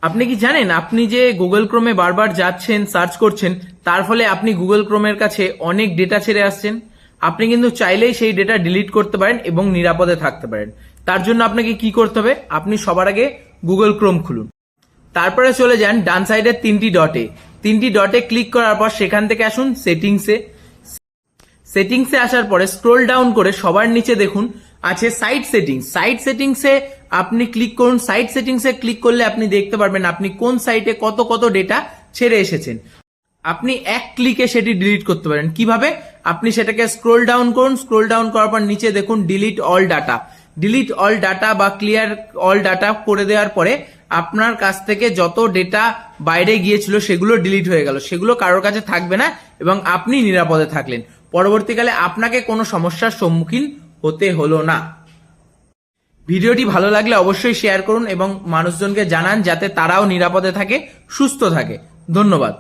আপনি কি জানেন আপনি যে গুগল ক্রোমে বারবার যাচ্ছেন সার্চ করছেন তার ফলে আপনি গুগল ক্রোমের কাছে অনেক ডেটা ছেড়ে আসছেন। আপনি কিন্তু চাইলেই সেই ডেটা ডিলিট করতে পারেন এবং নিরাপদে থাকতে পারেন। তার জন্য আপনাকে কি করতে হবে, আপনি সবার আগে গুগল ক্রোম খুলুন, তারপরে চলে যান ডান সাইডের তিনটি ডটে ক্লিক করার পর সেখান থেকে আসুন সেটিংসে আসার পরে স্ক্রোল ডাউন করে সবার নিচে দেখুন আছে সাইট সেটিংসে আপনি ক্লিক করুন। সাইট সেটিংসে ক্লিক করলে আপনি দেখতে পারবেন আপনি কোন সাইটে কত কত ডেটা ছেড়ে এসেছেন। আপনি এক ক্লিকে সেটি ডিলিট করতে পারেন। কিভাবে? আপনি সেটাকে স্ক্রোল ডাউন করুন, স্ক্রোল ডাউন করার পর নিচে দেখুন ডিলিট অল ডাটা বা ক্লিয়ার অল ডাটা করে দেওয়ার পরে আপনার কাছ থেকে যত ডেটা বাইরে গিয়েছিল সেগুলো ডিলিট হয়ে গেল, সেগুলো কারোর কাছে থাকবে না এবং আপনি নিরাপদে থাকলেন। পরবর্তীকালে আপনাকে কোনো সমস্যার সম্মুখীন হতে হলো না। ভিডিওটি ভালো লাগলে অবশ্যই শেয়ার করুন এবং মানুষজনকে জানান যাতে তারাও নিরাপদে থাকে, সুস্থ থাকে। ধন্যবাদ।